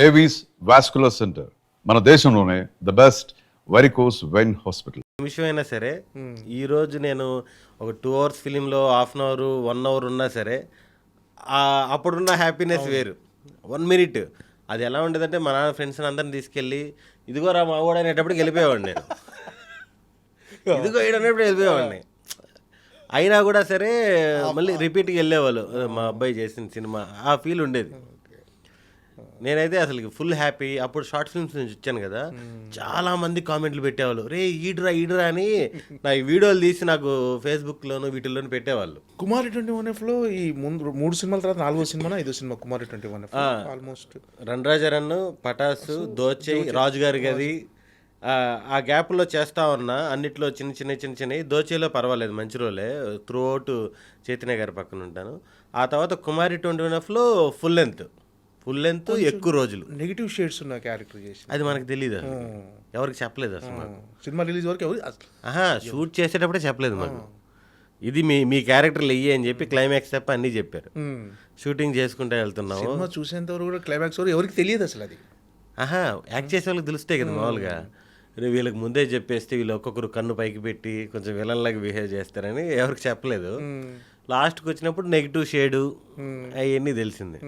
Avis vascular centre మన దేశంలోనే the best varicose vein hospital. నిమిషమైనా సరే ఈరోజు నేను ఒక 2 అవర్స్ ఫిలింలో హాఫ్ అన్ అవర్ 1 అవర్ ఉన్నా సరే అప్పుడున్న హ్యాపీనెస్ వేరు. 1 మినిట్ అది ఎలా ఉండేదంటే మా నాన్న ఫ్రెండ్స్ని అందరిని తీసుకెళ్ళి ఇదిగోరా మా వాడు అనేటప్పటికి వెళ్ళిపోయేవాడిని నేను. ఇదిగో ఏడనేప్పుడు వెళ్ళిపోయేవాడిని. అయినా కూడా సరే మళ్ళీ రిపీట్కి వెళ్ళేవాళ్ళు. మా అబ్బాయి చేసిన సినిమా ఆ ఫీల్ ఉండేది. నేనైతే అసలు ఫుల్ హ్యాపీ. అప్పుడు షార్ట్ ఫిల్మ్స్ నుంచి వచ్చాను కదా, చాలా మంది కామెంట్లు పెట్టేవాళ్ళు, రే ఈడ్రా అని నా ఈ వీడియోలు తీసి నాకు ఫేస్బుక్లోను వీటిల్లోనూ పెట్టేవాళ్ళు. కుమారి 21Fలో ఈ ముందు 3 సినిమాల తర్వాత 4వ సినిమా 5వ సినిమా కుమారి 21F ఆల్మోస్ట్ రణరాజరన్, పటాసు, దోచేయి, రాజుగారి గది ఆ గ్యాప్లో చేస్తా ఉన్నా. అన్నిట్లో చిన్న దోచేలో పర్వాలేదు, మంచి రోలే. త్రూ అవుట్ చైతన్య గారి పక్కన ఉంటాను. ఆ తర్వాత కుమారి 21Fలో ఫుల్ లెంత్ ఎక్కువ రోజులు నెగిటివ్ షేడ్స్ ఉన్న క్యారెక్టర్ చేసి అది మనకు తెలియదు, ఎవరికి చెప్పలేదు అసలు. సినిమా రిలీజ్ వరకు షూట్ చేసేటప్పుడే చెప్పలేదు మాకు, ఇది మీ క్యారెక్టర్లు వెయ్యి అని చెప్పి క్లైమాక్స్ తప్ప అన్నీ చెప్పారు. షూటింగ్ చేసుకుంటే వెళ్తున్నాము. సినిమా చూసేంత వరకు కూడా క్లైమాక్స్ వరకు ఎవరికి తెలియదు అసలు అది. యాక్ట్ చేసే వాళ్ళకి తెలుస్తాయి కదా మామూలుగా. వీళ్ళకి ముందే చెప్పేస్తే వీళ్ళు ఒక్కొక్కరు కన్ను పైకి పెట్టి కొంచెం విలన్లాగా బిహేవ్ చేస్తారని ఎవరికి చెప్పలేదు. లాస్ట్కి వచ్చినప్పుడు నెగిటివ్ షేడు అవన్నీ తెలిసింది.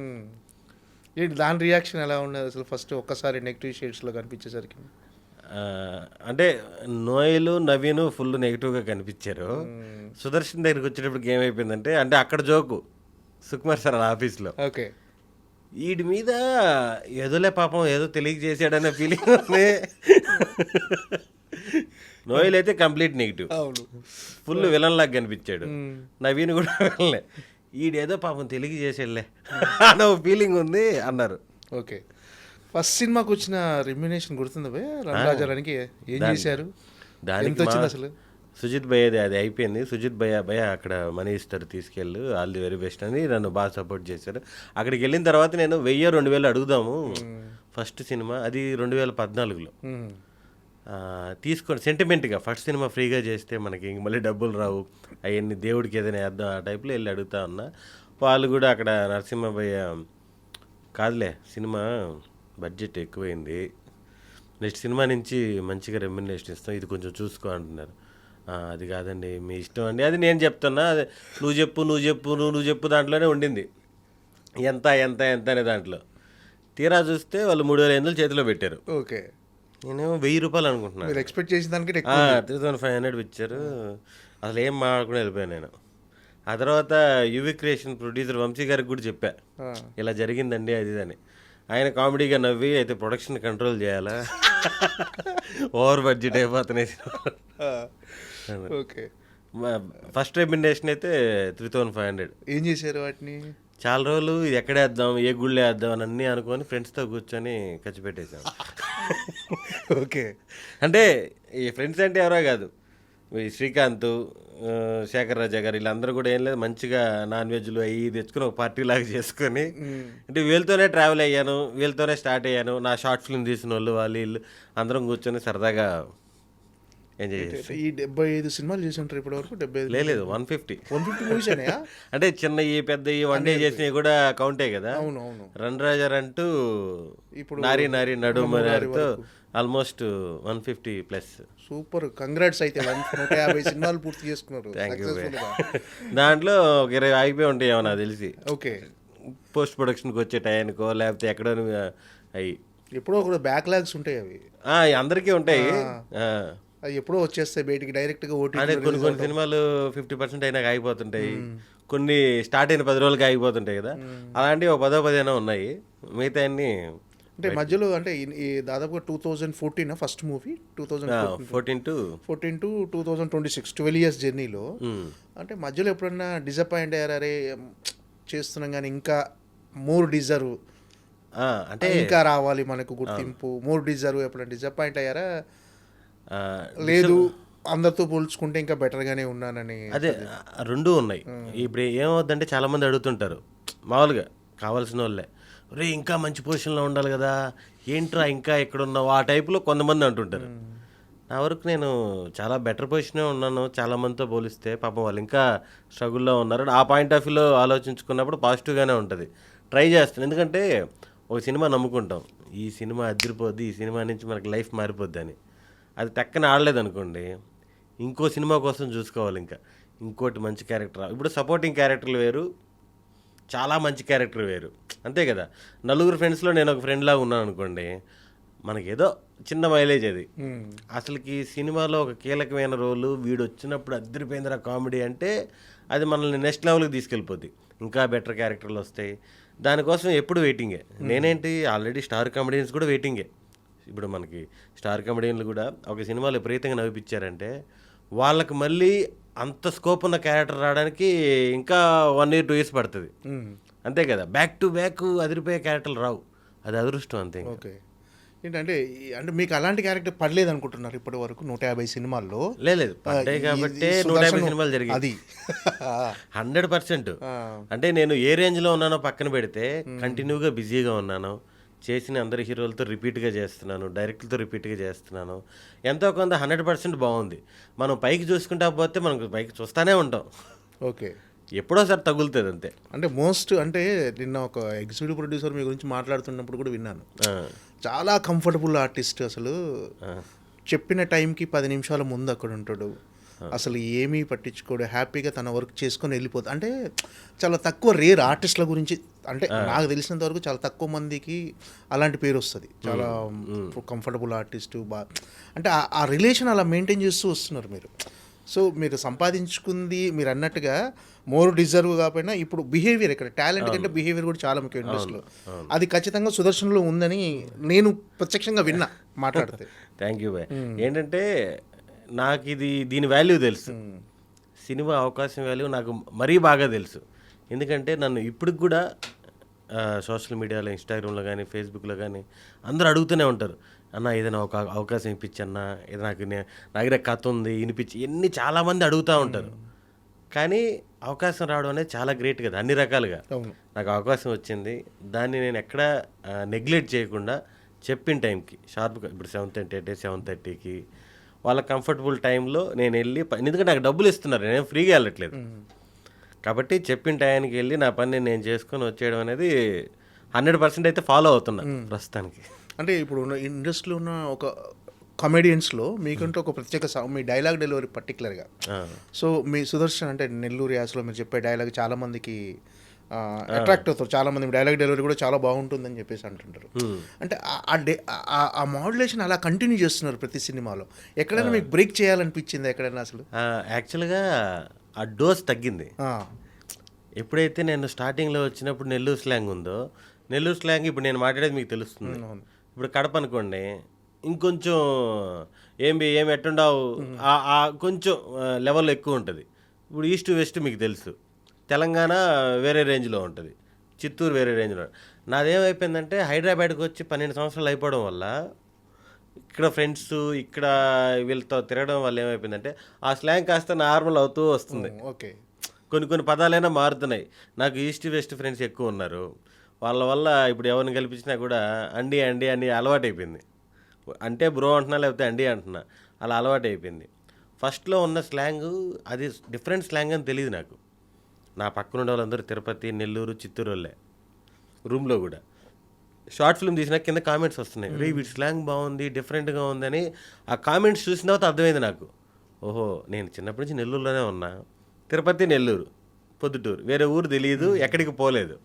ఏంటి దాని రియాక్షన్ ఎలా ఉండదు అసలు ఫస్ట్ ఒక్కసారి నెగిటివ్ షేడ్స్లో కనిపించేసరికి? అంటే నోయలు నవీను ఫుల్ నెగిటివ్గా కనిపించారు. సుదర్శన్ దగ్గరికి వచ్చేటప్పటికి ఏమైపోయిందంటే, అంటే అక్కడ జోకు సుకుమార్ సార్ ఆఫీస్లో ఓకే వీడి మీద ఏదోలే పాపం ఏదో తెలియజేసాడనే ఫీలింగ్ ఉంది. నోయల్ అయితే కంప్లీట్ నెగిటివ్, ఫుల్ విలన్ లాగా కనిపించాడు. నవీన్ కూడా విలన్లే, ఈడేదో పాపం తెలియజేసాడులే అన్న ఫీలింగ్ ఉంది అన్నారు. ఓకే, ఫస్ట్ సినిమాకి వచ్చిన రెమ్యునేషన్ గుర్తుందా రణరాజారానికి? ఏం చేశారు? దానికి వచ్చింది అసలు? సుజిత్ భయ్యది అది అయిపోయింది. సుజిత్ భయ్య అక్కడ మనీ ఇస్తారు, తీసుకెళ్ళు, ఆల్ ది వెరీ బెస్ట్ అని నన్ను బాగా సపోర్ట్ చేశారు. అక్కడికి వెళ్ళిన తర్వాత నేను 1000-2000 అడుగుదాము, ఫస్ట్ సినిమా అది 2014లో తీసుకోండి సెంటిమెంట్గా. ఫస్ట్ సినిమా ఫ్రీగా చేస్తే మనకి ఇంక మళ్ళీ డబ్బులు రావు, అవన్నీ దేవుడికి ఏదైనా వేద్దాం ఆ టైప్లో వెళ్ళి అడుగుతా ఉన్నా. వాళ్ళు కూడా అక్కడ నరసింహభయ్య కాదులే సినిమా బడ్జెట్ ఎక్కువైంది, నెక్స్ట్ సినిమా నుంచి మంచిగా రెమ్యునరేషన్ ఇస్తాం, ఇది కొంచెం చూసుకో అంటున్నారు. అది కాదండి మీ ఇష్టం అండి, అది నేను చెప్తున్నా, అదే నువ్వు చెప్పు దాంట్లోనే ఉండింది ఎంత అనే దాంట్లో. తీరా చూస్తే వాళ్ళు 3500 చేతిలో పెట్టారు. ఓకే, నేను 1000 రూపాయలు అనుకుంటున్నాను. ఎక్స్పెక్ట్ చేసిన దానికి 3500 ఇచ్చారు. అసలు ఏం మాట్లాడుకుని వెళ్ళిపోయాను నేను. ఆ తర్వాత యువి క్రియేషన్ ప్రొడ్యూసర్ వంశీ గారికి కూడా చెప్పా, ఇలా జరిగిందండి అది అని. ఆయన కామెడీగా నవ్వి, అయితే ప్రొడక్షన్ కంట్రోల్ చేయాలా, ఓవర్ బడ్జెట్ అయిపోతున్నాయి. ఓకే, ఫస్ట్ రెమ్యునరేషన్ అయితే 3500. ఏం చేశారు వాటిని? చాలా రోజులు ఇది ఎక్కడ వేద్దాం, ఏ గుళ్ళో వేద్దాం అని అన్నీ అనుకొని ఫ్రెండ్స్తో కూర్చొని ఖర్చు పెట్టేశాం. ఓకే, అంటే ఈ ఫ్రెండ్స్ అంటే ఎవరో కాదు, శ్రీకాంత్, శేఖర్ రాజా గారు, వీళ్ళందరూ కూడా ఏం లేదు, మంచిగా నాన్ వెజ్లు అవి తెచ్చుకొని ఒక పార్టీ లాగా చేసుకొని, అంటే వీళ్ళతోనే ట్రావెల్ అయ్యాను, వీళ్ళతోనే స్టార్ట్ అయ్యాను. నా షార్ట్ ఫిల్మ్ తీసిన వాళ్ళు వీళ్ళు అందరం కూర్చొని సరదాగా ఎంజాయ్ చేస్తాం. ఈ 75 సినిమాలు చేసి ఉంటారు ఇప్పటి వరకు? 75 లేదు 150 మూవీస్ అంటే చిన్న ఈ పెద్ద ఈ వన్ డే చేసినవి కూడా కౌంటే కదా. అవును, రణరాజర్ అంటూ ఇప్పుడు నారి నడుమతో ఆల్మోస్ట్ 150+. Super, congrats. అయితే 150 సినిమాలు పూర్తి చేసుకున్నారు. దాంట్లో ఒక 20 ఆగిపోయి ఉంటాయి ఏమో నాకు తెలిసి. ఓకే, పోస్ట్ ప్రొడక్షన్కి వచ్చే టైంకో లేకపోతే ఎక్కడో అవి ఎప్పుడో ఒక బ్యాక్లాగ్స్ ఉంటాయి, అవి అందరికీ ఉంటాయి. అవి ఎప్పుడో వచ్చేస్తాయి బయటికి డైరెక్ట్గా. అంటే కొన్ని సినిమాలు 50% అయినాక ఆగిపోతుంటాయి, కొన్ని స్టార్ట్ అయిన 10 రోజులకి ఆగిపోతుంటాయి కదా. అలాంటివి ఒక 10-15 ఉన్నాయి, మిగతా అన్ని అంటే మధ్యలో. అంటే ఈ దాదాపుగా 2014 ఫస్ట్ మూవీ, 2014 to 2026 12 years జర్నీలో. అంటే మధ్యలో ఎప్పుడన్నా డిసప్పాయింట్ అయ్యారా, అరే చేస్తున్నాం కానీ ఇంకా మోర్ డిజర్వ్, అంటే ఇంకా రావాలి మనకు గుర్తింపు, మోర్ డిజర్వ్, ఎప్పుడన్నా డిసప్పాయింట్ అయ్యారా? లేదు, అందరితో పోల్చుకుంటే ఇంకా బెటర్గానే ఉన్నానని. అదే రెండూ ఉన్నాయి. ఇప్పుడు ఏమవుద్దంటే చాలామంది అడుగుతుంటారు మామూలుగా కావాల్సిన వాళ్ళే, రే ఇంకా మంచి పొజిషన్లో ఉండాలి కదా, ఏంట్రా ఇంకా ఎక్కడున్నావు, ఆ టైప్లో కొంతమంది అంటుంటారు. నా వరకు నేను చాలా బెటర్ పొజిషనే ఉన్నాను చాలామందితో పోలిస్తే. పాపం వాళ్ళు ఇంకా స్ట్రగుల్లో ఉన్నారు. ఆ పాయింట్ ఆఫ్ వ్యూలో ఆలోచించుకున్నప్పుడు పాజిటివ్గానే ఉంటుంది, ట్రై చేస్తాను. ఎందుకంటే ఒక సినిమా నమ్ముకుంటాం, ఈ సినిమా అదిరిపోద్ది, ఈ సినిమా నుంచి మనకి లైఫ్ మారిపోద్ది అని. అది టక్కన ఆడలేదు అనుకోండి, ఇంకో సినిమా కోసం చూసుకోవాలి, ఇంకా ఇంకోటి మంచి క్యారెక్టర్. ఇప్పుడు సపోర్టింగ్ క్యారెక్టర్లు వేరు, చాలా మంచి క్యారెక్టర్ వేరు, అంతే కదా. నలుగురు ఫ్రెండ్స్లో నేను ఒక ఫ్రెండ్ లాగా ఉన్నాను అనుకోండి, మనకేదో చిన్న మైలేజ్ అది. అసలుకి సినిమాలో ఒక కీలకమైన రోలు వీడు వచ్చినప్పుడు అద్దరిపోయిందిరా కామెడీ అంటే అది మనల్ని నెక్స్ట్ లెవెల్కి తీసుకెళ్ళిపోద్ది. ఇంకా బెటర్ క్యారెక్టర్లు వస్తాయి, దానికోసం ఎప్పుడు వెయిటింగే. నేనేంటి ఆల్రెడీ స్టార్ కామెడియన్స్ కూడా వెయిటింగే. ఇప్పుడు మనకి స్టార్ కామెడియన్లు కూడా ఒక సినిమాలో విపరీతంగా నవ్విపించారంటే వాళ్ళకి మళ్ళీ అంత స్కోప్ ఉన్న క్యారెక్టర్ రావడానికి ఇంకా 1 year 2 years పడుతుంది, అంతే కదా. బ్యాక్ టు బ్యాక్ అదిరిపోయే క్యారెక్టర్లు రావు, అది అదృష్టం అంతే. ఓకే, ఏంటంటే అంటే మీకు అలాంటి క్యారెక్టర్ పడలేదు అనుకుంటున్నారు ఇప్పటి వరకు 150 సినిమాల్లో? లేదు, పడ్డాయి కాబట్టి 150 సినిమాలు జరిగాయి, అది 100%. అంటే నేను ఏ రేంజ్లో ఉన్నానో పక్కన పెడితే కంటిన్యూగా బిజీగా ఉన్నాను, చేసిన అందరి హీరోలతో రిపీట్గా చేస్తున్నాను, డైరెక్టర్తో రిపీట్గా చేస్తున్నాను, ఎంతో కొంత 100% బాగుంది. మనం పైకి చూసుకుంటా పోతే మనం పైకి చూస్తూనే ఉంటాం, ఓకే, ఎప్పుడోసారి తగులుతుంది అంతే. అంటే అంటే నిన్న ఒక ఎగ్జిక్యూటివ్ ప్రొడ్యూసర్ మీ గురించి మాట్లాడుతున్నప్పుడు కూడా విన్నాను, చాలా కంఫర్టబుల్ ఆర్టిస్ట్, అసలు చెప్పిన టైంకి 10 నిమిషాల ముందు అక్కడ ఉంటాడు, అసలు ఏమీ పట్టించుకోడు, హ్యాపీగా తన వర్క్ చేసుకొని వెళ్ళిపోతుంది. అంటే చాలా తక్కువ రేర్ ఆర్టిస్టుల గురించి, అంటే నాకు తెలిసినంత వరకు చాలా తక్కువ మందికి అలాంటి పేరు వస్తుంది, చాలా కంఫర్టబుల్ ఆర్టిస్టు అంటే ఆ రిలేషన్ అలా మెయింటైన్ చేస్తూ వస్తున్నారు మీరు. సో మీరు సంపాదించుకుంది మీరు అన్నట్టుగా మోర్ డిజర్వ్ కాకపోయినా ఇప్పుడు బిహేవియర్, ఇక్కడ టాలెంట్ కంటే బిహేవియర్ కూడా చాలా ముఖ్యం ఇండస్ట్రీలో, అది ఖచ్చితంగా సుదర్శన్లో ఉందని నేను ప్రత్యక్షంగా విన్నా మాట్లాడితే. Thank you bye. ఏంటంటే నాకు దీని వాల్యూ తెలుసు, సినిమా అవకాశం వాల్యూ నాకు మరీ బాగా తెలుసు. ఎందుకంటే నన్ను ఇప్పటికి కూడా సోషల్ మీడియాలో, ఇన్స్టాగ్రామ్లో కానీ ఫేస్బుక్లో కానీ అందరూ అడుగుతూనే ఉంటారు, అన్న ఏదైనా ఒక అవకాశం ఇప్పించన్నా, ఏదో నాకు దగ్గర కథ ఉంది వినిపించి, ఇవన్నీ చాలామంది అడుగుతూ ఉంటారు. కానీ అవకాశం రావడం అనేది చాలా గ్రేట్ కదా, అన్ని రకాలుగా. నాకు అవకాశం వచ్చింది, దాన్ని నేను ఎక్కడా నెగ్లెక్ట్ చేయకుండా చెప్పిన టైంకి షార్ప్గా, ఇప్పుడు 7:30 అంటే 7:30కి వాళ్ళ కంఫర్టబుల్ టైంలో నేను వెళ్ళి, ఎందుకంటే నాకు డబ్బులు ఇస్తున్నారు, నేను ఫ్రీగా వెళ్ళట్లేదు కాబట్టి చెప్పిన టైంకి వెళ్ళి నా పని నేను చేసుకొని వచ్చేయడం అనేది 100% అయితే ఫాలో అవుతున్నా ప్రస్తుతానికి. అంటే ఇప్పుడు ఉన్న ఇండస్ట్రీలో ఉన్న ఒక కమెడియన్స్లో మీకంటూ ఒక ప్రత్యేక మీ డైలాగ్ డెలివరీ పర్టికులర్గా, సో మీ సుదర్శన్ అంటే నెల్లూరు యాసలో మీరు చెప్పే డైలాగ్ చాలామందికి అట్రాక్ట్ అవుతారు, చాలామంది డైలాగ్ డెలివరీ కూడా చాలా బాగుంటుందని చెప్పేసి అంటుంటారు. అంటే ఆ మాడ్యులేషన్ అలా కంటిన్యూ చేస్తున్నారు ప్రతి సినిమాలో. ఎక్కడైనా మీకు బ్రేక్ చేయాలనిపించింది ఎక్కడైనా? అసలు యాక్చువల్గా ఆ డోస్ తగ్గింది. ఎప్పుడైతే నేను స్టార్టింగ్లో వచ్చినప్పుడు నెల్లూరు స్లాంగ్ ఉందో, నెల్లూరు స్లాంగ్ ఇప్పుడు నేను మాట్లాడేది మీకు తెలుస్తుంది. ఇప్పుడు కడప అనుకోండి, ఇంకొంచెం ఏమి ఎట్టుండవు కొంచెం లెవెల్ ఎక్కువ ఉంటుంది. ఇప్పుడు ఈస్ట్ వెస్ట్ మీకు తెలుసు, తెలంగాణ వేరే రేంజ్లో ఉంటుంది, చిత్తూరు వేరే రేంజ్లో. నాదేమైపోయిందంటే హైదరాబాద్కి వచ్చి 12 సంవత్సరాలు అయిపోవడం వల్ల, ఇక్కడ ఫ్రెండ్స్ ఇక్కడ వీళ్ళతో తిరగడం వల్ల ఏమైపోయిందంటే ఆ స్లాంగ్ కాస్త నార్మల్ అవుతూ వస్తుంది. ఓకే, కొన్ని పదాలైనా మారుతున్నాయి. నాకు ఈస్ట్ వెస్ట్ ఫ్రెండ్స్ ఎక్కువ ఉన్నారు, వాళ్ళ వల్ల ఇప్పుడు ఎవరిని కల్పించినా కూడా అండి అని అలవాటు అయిపోయింది. అంటే బ్రో అంటున్నా, లేకపోతే అండి అంటున్నా, అలా అలవాటు అయిపోయింది. ఫస్ట్లో ఉన్న స్లాంగ్ అది డిఫరెంట్ స్లాంగ్ అని తెలియదు నాకు. నా పక్కన ఉండే వాళ్ళందరూ తిరుపతి, నెల్లూరు, చిత్తూరు వాళ్ళే. రూమ్లో కూడా షార్ట్ ఫిల్మ్ తీసినా కింద కామెంట్స్ వస్తున్నాయి, రే వీటి స్లాంగ్ బాగుంది, డిఫరెంట్గా ఉందని. ఆ కామెంట్స్ చూసిన తర్వాత అర్థమైంది నాకు, ఓహో నేను చిన్నప్పటి నుంచి నెల్లూరులోనే ఉన్నా, తిరుపతి, నెల్లూరు, పొద్దుటూరు, వేరే ఊరు తెలియదు, ఎక్కడికి పోలేదు.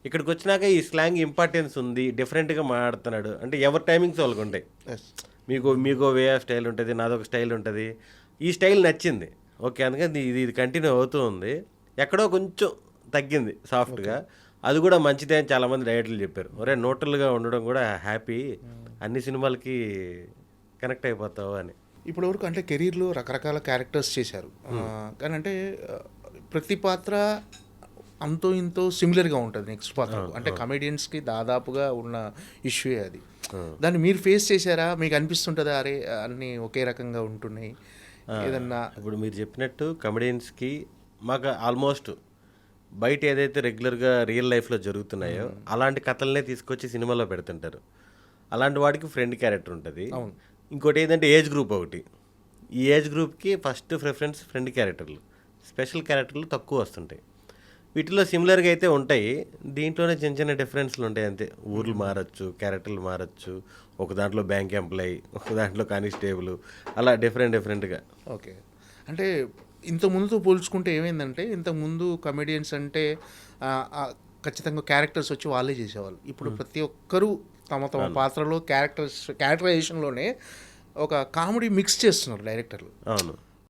ఇక్కడికి వచ్చినాక ఈ స్లాంగ్ ఇంపార్టెన్స్ ఉంది, డిఫరెంట్గా మాట్లాడుతున్నాడు అంటే ఎవరి టైమింగ్స్ వాళ్ళకు ఉంటాయి. మీకు వే ఆఫ్ స్టైల్ ఉంటుంది, నాదొక స్టైల్ ఉంటుంది. ఈ స్టైల్ నచ్చింది, ఓకే, అందుకని ఇది కంటిన్యూ అవుతూ ఉంది. ఎక్కడో కొంచెం తగ్గింది సాఫ్ట్గా, అది కూడా మంచిదే అని చాలామంది డైరెక్టర్లు చెప్పారు. ఒరే న్యూట్రల్గా ఉండడం కూడా హ్యాపీ, అన్ని సినిమాలకి కనెక్ట్ అయిపోతావు అని. ఇప్పటి వరకు అంటే కెరీర్లో రకరకాల క్యారెక్టర్స్ చేశారు, కానీ అంటే ప్రతి పాత్ర అంతో ఇంతో సిమిలర్గా ఉంటుంది నెక్స్ట్ పాత్ర. అంటే కమెడియన్స్కి దాదాపుగా ఉన్న ఇష్యూ అది. దాన్ని మీరు ఫేస్ చేశారా? మీకు అనిపిస్తుంటుందా అరే అన్నీ ఒకే రకంగా ఉంటున్నాయి ఏదన్నా? ఇప్పుడు మీరు చెప్పినట్టు కమెడియన్స్కి మాకు ఆల్మోస్ట్ బయట ఏదైతే రెగ్యులర్గా రియల్ లైఫ్లో జరుగుతున్నాయో అలాంటి కథలనే తీసుకొచ్చి సినిమాలో పెడుతుంటారు. అలాంటి వాడికి ఫ్రెండ్ క్యారెక్టర్ ఉంటుంది. ఇంకోటి ఏంటంటే ఏజ్ గ్రూప్ ఒకటి. ఈ ఏజ్ గ్రూప్కి ఫస్ట్ ప్రిఫరెన్స్ ఫ్రెండ్ క్యారెక్టర్లు, స్పెషల్ క్యారెక్టర్లు తక్కువ వస్తుంటాయి. వీటిలో సిమిలర్గా అయితే ఉంటాయి, దీంట్లోనే చిన్న చిన్న డిఫరెన్స్లు ఉంటాయి అంతే. ఊర్లు మారచ్చు, క్యారెక్టర్లు మారచ్చు, ఒక దాంట్లో బ్యాంక్ ఎంప్లాయీ, ఒక దాంట్లో కానిస్టేబుల్, అలా డిఫరెంట్గా. ఓకే. అంటే ఇంతకుముందుతో పోల్చుకుంటే ఏమైందంటే, ఇంతకుముందు కమెడియన్స్ అంటే ఖచ్చితంగా క్యారెక్టర్స్ వచ్చి వాళ్ళే చేసేవాళ్ళు. ఇప్పుడు ప్రతి ఒక్కరూ తమ తమ పాత్రలో క్యారెక్టరైజేషన్లోనే ఒక కామెడీ మిక్స్ చేస్తున్నారు డైరెక్టర్లు. అవును.